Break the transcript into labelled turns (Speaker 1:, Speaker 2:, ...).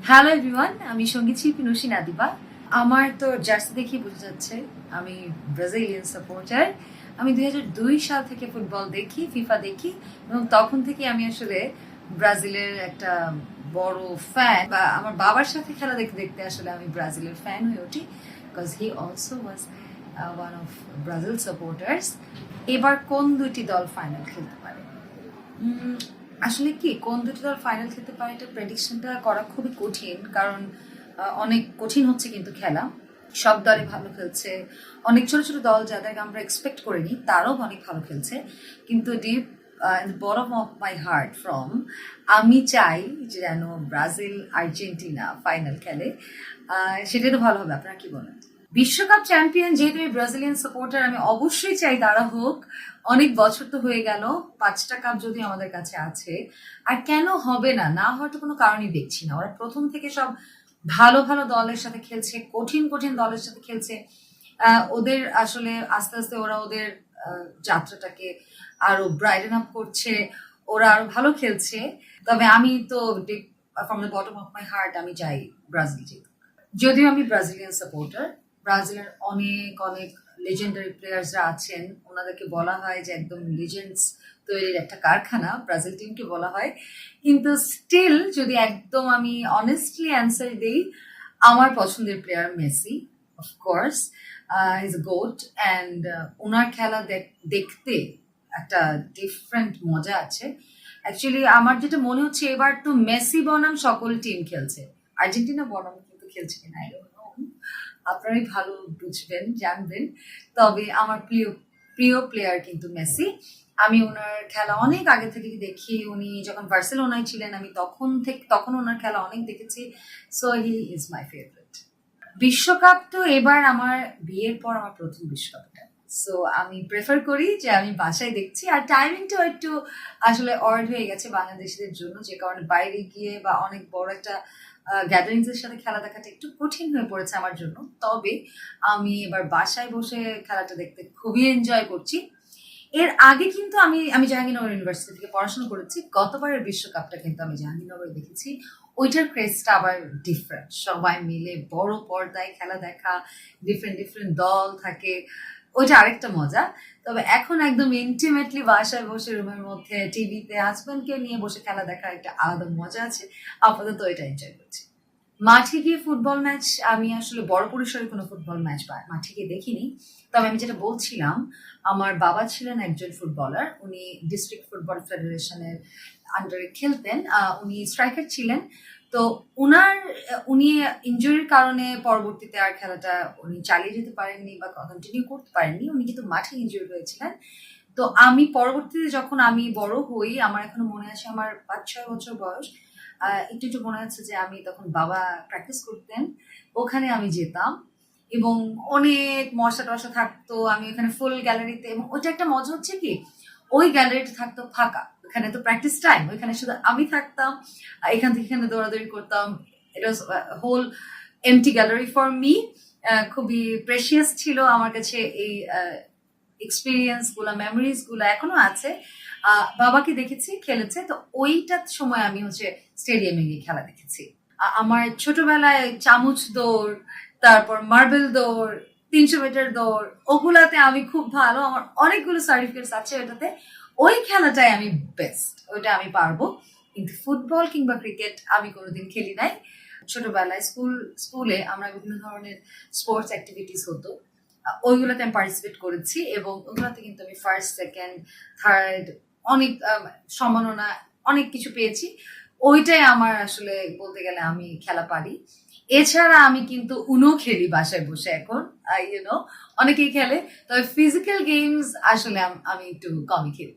Speaker 1: Hello everyone, আমি সঙ্গীত শিল্পী নসীন আদিবা। আমার তো জার্সি দেখেই বোঝা যাচ্ছে আমি ব্রাজিলিয়ান সাপোর্টার। আমি 2002 সাল থেকে ফুটবল দেখি, ফিফা দেখি, এবং তখন থেকে আমি আসলে ব্রাজিলের একটা বড় ফ্যান। বা আমার বাবার সাথে খেলা দেখতে দেখতে আসলে আমি ব্রাজিলের ফ্যান হয়ে উঠি, because he also was one of Brazil supporters. এবার কোন দুটি দল ফাইনাল খেলতে পারে? আসলে কি কোন দুটি দল ফাইনাল খেলতে পারে এটা প্রেডিকশনটা করা খুবই কঠিন, কারণ অনেক কঠিন হচ্ছে কিন্তু খেলা। সব দলই ভালো খেলছে, অনেক ছোট ছোট দল যাদেরকে আমরা এক্সপেক্ট করিনি তারাও অনেক ভালো খেলছে। কিন্তু deep in the bottom of my heart from আমি চাই যে যেন ব্রাজিল আর্জেন্টিনা ফাইনাল খেলে। সেটাই তো ভালো হবে। আপনারা কি বলেন? বিশ্বকাপ চ্যাম্পিয়ন যেহেতু আমি ব্রাজিলিয়ান সাপোর্টার, আমি অবশ্যই চাই তারা হোক। অনেক বছর তো হয়ে গেল, 5টা কাপ যদি আমাদের কাছে আছে, আর কেন হবে না? না হওয়ার তো কোনো কারণই দেখছি না। ওরা প্রথম থেকে সব ভালো ভালো দলের সাথে খেলছে, কঠিন কঠিন দলের সাথে খেলছে। ওদের আসলে আস্তে আস্তে ওরা ওদের যাত্রাটাকে আরো ব্রাইটেন আপ করছে, ওরা আরো ভালো খেলছে। তবে আমি তো from the bottom of my heart আমি চাই ব্রাজিল জিতুক। যদিও আমি ব্রাজিলিয়ান সাপোর্টার, ব্রাজিলের অনেক অনেক লেজেন্ডারি প্লেয়ার্সরা আছেন, ওনাদেরকে বলা হয় যে একদম লিজেন্ডস তৈরির একটা কারখানা, ব্রাজিল টিমকে বলা হয়। কিন্তু স্টিল যদি একদম আমি অনেস্টলি অ্যান্সার দিই, আমার পছন্দের player Messi, of course. Is a goat, and ওনার খেলা দেখতে একটা ডিফারেন্ট মজা আছে। অ্যাকচুয়ালি আমার যেটা মনে হচ্ছে, এবার তো মেসি বনাম সকল টিম খেলছে, আর্জেন্টিনা বনাম কিন্তু খেলছে কিনা আই ডোন্ট নো। আপনারাই ভালো বুঝবেন, জানবেন। তবে আমার প্রিয় প্রিয় প্লেয়ার কিন্তু মেসি। আমি ওনার খেলা অনেক আগে থেকে দেখি। উনি যখন বার্সেলোনায় ছিলেন আমি তখন ওনার খেলা অনেক দেখেছি। So he is my favourite. বিশ্বকাপ তো এবার আমার বিয়ের পর আমার প্রথম বিশ্বকাপ এটা। সো আমি প্রেফার করি যে আমি বাসায় দেখছি। আর টাইমিংটাও একটু আসলে অড হয়ে গেছে বাংলাদেশিদের জন্য, যে কারণে বাইরে গিয়ে বা অনেক বড় একটা গ্যাদারিংস এর সাথে খেলা দেখাটা একটু কঠিন হয়ে পড়েছে আমার জন্য। তবে আমি এবার বাসায় বসে খেলাটা দেখতে খুবই এনজয় করছি। এর আগে কিন্তু আমি আমি জাহাঙ্গীরনগর ইউনিভার্সিটি থেকে পড়াশোনা করেছি। গতবারের বিশ্বকাপটা কিন্তু আমি জাহাঙ্গীরনগরে দেখেছি। ওইটার ক্রেজটা আবার ডিফারেন্ট, সবাই মিলে বড় পর্দায় খেলা দেখা, ডিফারেন্ট ডিফারেন্ট দল থাকে, ওইটা আরেকটা মজা। তবে এখন একদম ইন্টিমেটলি বাসায় বসে রুমের মধ্যে টিভিতে হাজব্যান্ডকে নিয়ে বসে খেলা দেখার একটা আলাদা মজা আছে। আপাতত এটা এনজয় করছি। মাঠে গিয়ে ফুটবল ম্যাচ আমি আসলে বড় পরিসরে কোনো ফুটবল ম্যাচ মাঠে গিয়ে দেখিনি। তবে আমি যেটা বলছিলাম, আমার বাবা ছিলেন একজন ফুটবলার। উনি ডিস্ট্রিক্ট ফুটবল ফেডারেশনের আন্ডারে খেলতেন। উনি স্ট্রাইকার ছিলেন। তো উনি ইনজুরির কারণে পরবর্তীতে আর খেলাটা উনি চালিয়ে যেতে পারেননি বা কন্টিনিউ করতে পারেননি। উনি কিন্তু মাঠে ইনজুরি হয়েছিলেন। তো আমি পরবর্তীতে যখন আমি বড় হই, আমার এখনো মনে আছে, আমার 5-6 বছর বয়স, একটু একটু মনে আছে যে আমি তখন বাবা প্র্যাকটিস করতেন, ওখানে আমি যেতাম এবং অনেক মশা টশা থাকতো। আমি ওখানে ফুল গ্যালারিতে, এবং ওইটা একটা মজা হচ্ছে কি, ওই গ্যালারিটা থাকতো ফাঁকা, ওখানে তো প্র্যাকটিস টাইম, ওইখানে শুধু আমি থাকতাম, এখান থেকে এখানে দৌড়াদৌড়ি করতাম। It was whole empty gallery for me. খুবই প্রেশিয়াস ছিল আমার কাছে এই এক্সপিরিয়েন্স গুলা, মেমোরিজ গুলা এখনো আছে। বাবাকে দেখেছি খেলেছে, তো ওইটার সময় আমি স্টেডিয়ামে গিয়ে খেলা দেখেছি। আমার ছোটবেলায় চামচ দৌড়, তারপর মার্বেল দৌড়, 300 মিটার দৌড়, ওগুলাতে আমি খুব ভালো, আমার অনেকগুলো সার্টিফিকেটস আছে ওটাতে। ওই খেলাটাই আমি বেস্ট, ওইটা আমি পারবো। কিন্তু ফুটবল কিংবা ক্রিকেট আমি কোনোদিন খেলি নাই। ছোটবেলায় স্কুলে আমরা বিভিন্ন ধরনের স্পোর্টস অ্যাক্টিভিটিস হতো, ওইগুলোতে আমি পার্টিসিপেট করেছি, এবং ওগুলোতে কিন্তু আমি ফার্স্ট, সেকেন্ড, থার্ড, অনেক সম্মাননা, অনেক কিছু পেয়েছি। ওইটাই আমার আসলে বলতে গেলে আমি খেলা পারি। এছাড়া আমি কিন্তু উনো খেলি বাসায় বসে এখন, অনেকেই খেলে। তবে ফিজিক্যাল গেমস আসলে আমি একটু কমই খেলি।